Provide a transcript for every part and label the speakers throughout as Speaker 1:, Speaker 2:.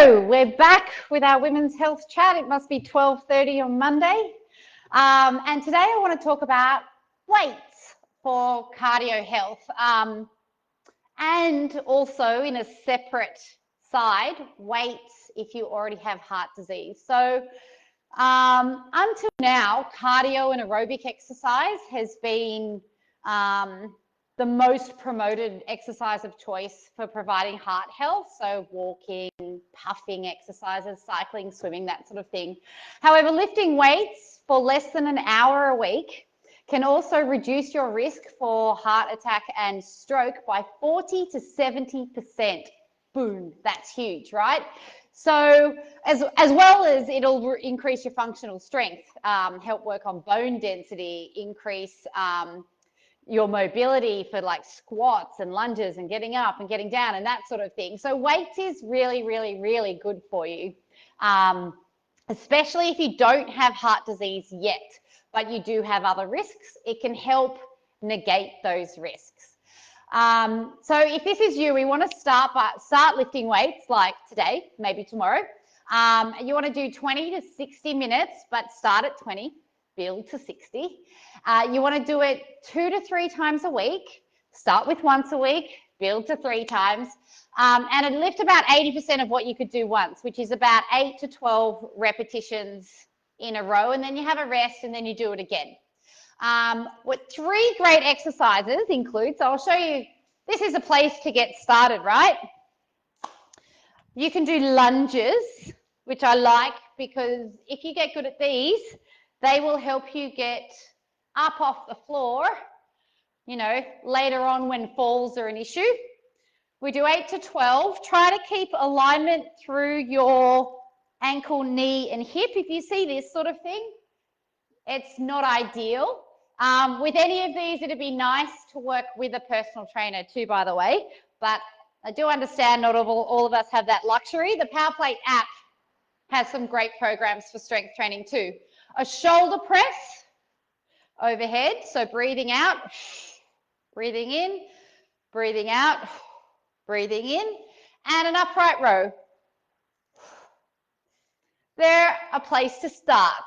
Speaker 1: So we're back with our women's health chat. It must be 12:30 on Monday. And today I want to talk about weights for cardio health. And also in a separate side, weights if you already have heart disease. So until now, cardio and aerobic exercise has been the most promoted exercise of choice for providing heart health. So walking, puffing exercises, cycling, swimming, that sort of thing. However, lifting weights for less than an hour a week can also reduce your risk for heart attack and stroke by 40 to 70%. Boom, that's huge, right? So as well as it'll increase your functional strength, help work on bone density, increase your mobility for like squats and lunges and getting up and getting down and that sort of thing. So weights is really, really, really good for you, especially if you don't have heart disease yet, but you do have other risks. It can help negate those risks. So if this is you, we want to start lifting weights like today, maybe tomorrow. You want to do 20 to 60 minutes, but start at 20. Build to 60. You want to do it 2 to 3 times a week. Start with once a week, build to 3 times, and lift about 80% of what you could do once, which is about 8 to 12 repetitions in a row, and then you have a rest, and then you do it again. What 3 great exercises include, so I'll show you, this is a place to get started, right? You can do lunges, which I like because if you get good at these, they will help you get up off the floor, you know, later on when falls are an issue. We do 8 to 12. Try to keep alignment through your ankle, knee, and hip. If you see this sort of thing, it's not ideal. With any of these, it'd be nice to work with a personal trainer too, by the way, but I do understand not all of us have that luxury. The PowerPlate app has some great programs for strength training too. A shoulder press overhead, so breathing out, breathing in, breathing out, breathing in, and an upright row. They're a place to start.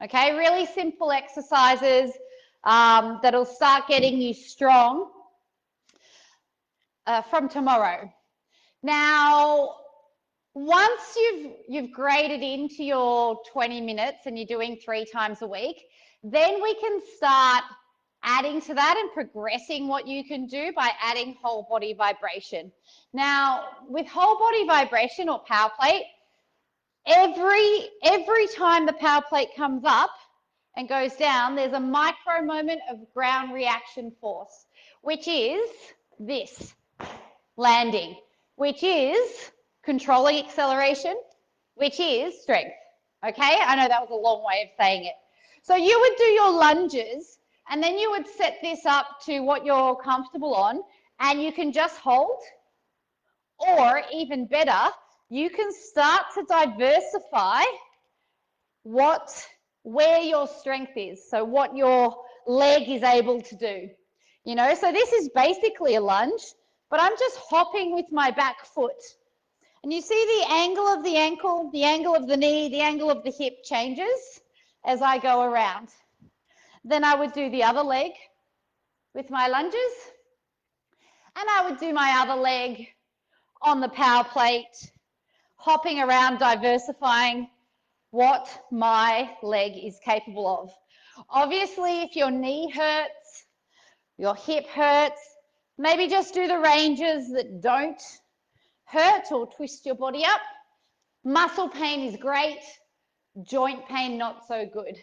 Speaker 1: Okay, really simple exercises that'll start getting you strong from tomorrow. Now, once you've graded into your 20 minutes and you're doing 3 times a week, then we can start adding to that and progressing what you can do by adding whole body vibration. Now, with whole body vibration or power plate, every time the power plate comes up and goes down, there's a micro moment of ground reaction force, which is this, landing, which is controlling acceleration, which is strength. Okay, I know that was a long way of saying it. So you would do your lunges and then you would set this up to what you're comfortable on, and you can just hold, or even better, you can start to diversify where your strength is, so what your leg is able to do. You know, so this is basically a lunge, but I'm just hopping with my back foot. And you see the angle of the ankle, the angle of the knee, the angle of the hip changes as I go around. Then I would do the other leg with my lunges, and I would do my other leg on the power plate, hopping around, diversifying what my leg is capable of. Obviously, if your knee hurts, your hip hurts, maybe just do the ranges that don't hurt or twist your body up. Muscle pain is great, joint pain not so good.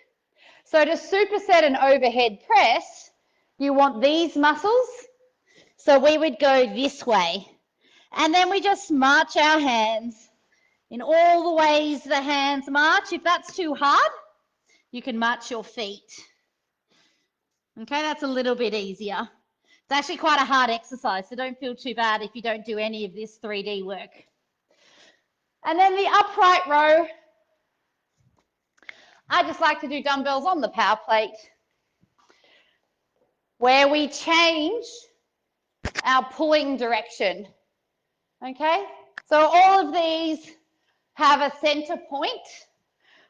Speaker 1: So to superset an overhead press, you want these muscles. So we would go this way, and then we just march our hands in all the ways the hands march. If that's too hard, you can march your feet. Okay, that's a little bit easier. It's actually quite a hard exercise, so don't feel too bad if you don't do any of this 3D work. And then the upright row, I just like to do dumbbells on the power plate, where we change our pulling direction. Okay, So all of these have a center point,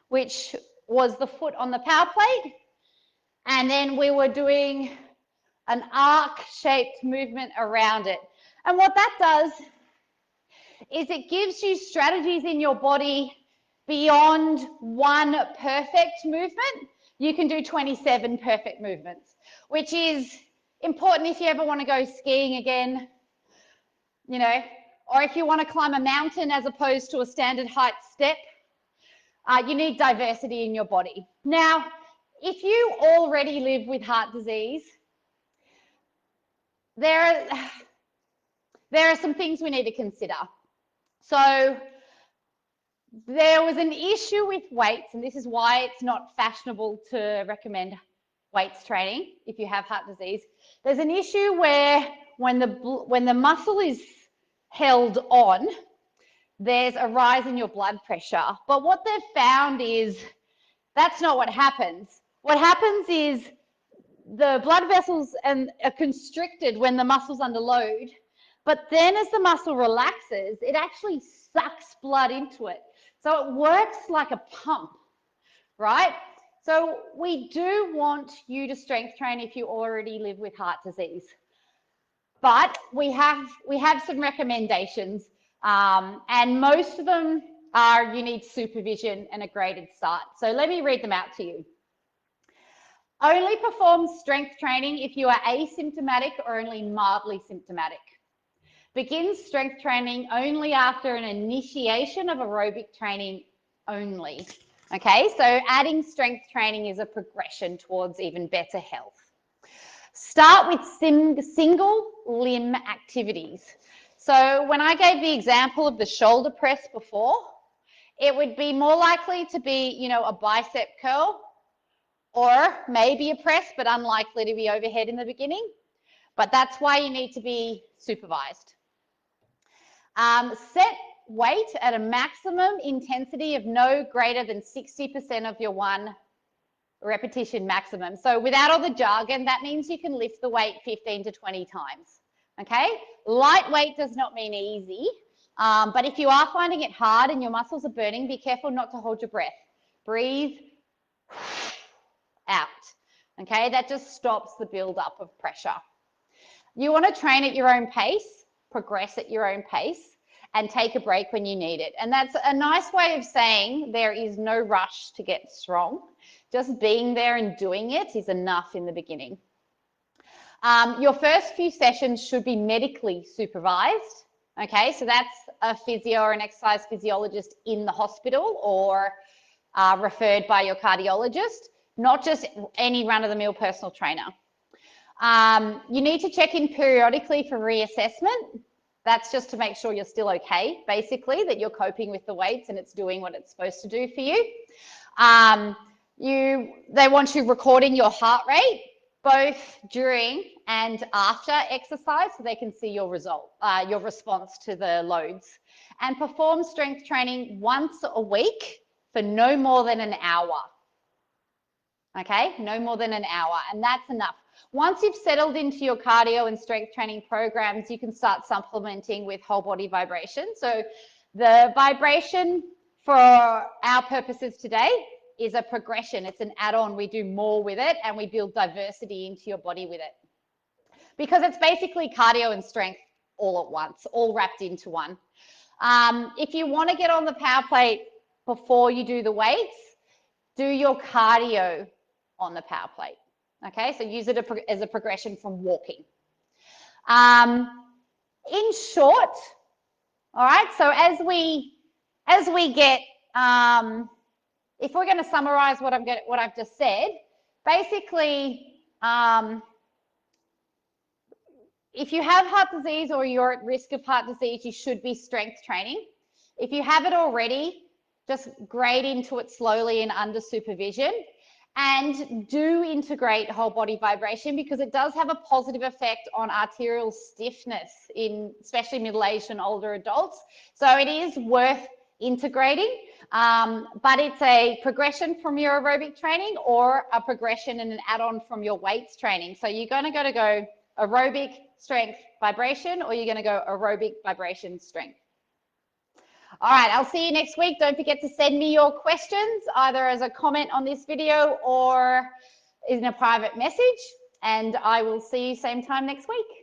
Speaker 1: which was the foot on the power plate. And then we were doing an arc-shaped movement around it. And what that does is it gives you strategies in your body beyond one perfect movement. You can do 27 perfect movements, which is important if you ever want to go skiing again, you know, or if you want to climb a mountain as opposed to a standard height step. You need diversity in your body. Now, if you already live with heart disease, there are some things we need to consider. So there was an issue with weights, and this is why it's not fashionable to recommend weights training if you have heart disease. There's an issue where when the muscle is held on, there's a rise in your blood pressure. But what they've found is that's not what happens. What happens is the blood vessels are constricted when the muscle's under load, but then as the muscle relaxes, it actually sucks blood into it. So it works like a pump, right? So we do want you to strength train if you already live with heart disease. But we have some recommendations, and most of them are you need supervision and a graded start. So let me read them out to you. Only perform strength training if you are asymptomatic or only mildly symptomatic. Begin strength training only after an initiation of aerobic training only. Okay, so adding strength training is a progression towards even better health. Start with single limb activities. So when I gave the example of the shoulder press before, it would be more likely to be, you know, a bicep curl or maybe a press, but unlikely to be overhead in the beginning. But that's why you need to be supervised. Set weight at a maximum intensity of no greater than 60% of your one repetition maximum. So without all the jargon, that means you can lift the weight 15 to 20 times. Okay? Lightweight does not mean easy, but if you are finding it hard and your muscles are burning, be careful not to hold your breath. Breathe out. Okay? That just stops the buildup of pressure. You want to train at your own pace, progress at your own pace, and take a break when you need it. And that's a nice way of saying there is no rush to get strong. Just being there and doing it is enough in the beginning. Your first few sessions should be medically supervised. Okay, so that's a physio or an exercise physiologist in the hospital or referred by your cardiologist, not just any run-of-the-mill personal trainer. You need to check in periodically for reassessment. That's just to make sure you're still okay, basically, that you're coping with the weights and it's doing what it's supposed to do for you. They want you recording your heart rate, both during and after exercise, so they can see your response to the loads. And perform strength training once a week for no more than an hour. Okay, no more than an hour, and that's enough. Once you've settled into your cardio and strength training programs, you can start supplementing with whole body vibration. So the vibration for our purposes today is a progression. It's an add-on. We do more with it and we build diversity into your body with it. Because it's basically cardio and strength all at once, all wrapped into one. If you want to get on the power plate before you do the weights, do your cardio on the power plate. Okay, so use it as a progression from walking. In short, all right, so as we get, if we're going to summarize what I've just said, basically, if you have heart disease or you're at risk of heart disease, you should be strength training. If you have it already, just grade into it slowly and under supervision. And do integrate whole body vibration because it does have a positive effect on arterial stiffness in especially middle-aged and older adults. So it is worth integrating, but it's a progression from your aerobic training or a progression and an add-on from your weights training. So you're going to go aerobic, strength, vibration, or you're going to go aerobic, vibration, strength. All right, I'll see you next week. Don't forget to send me your questions either as a comment on this video or in a private message, and I will see you same time next week.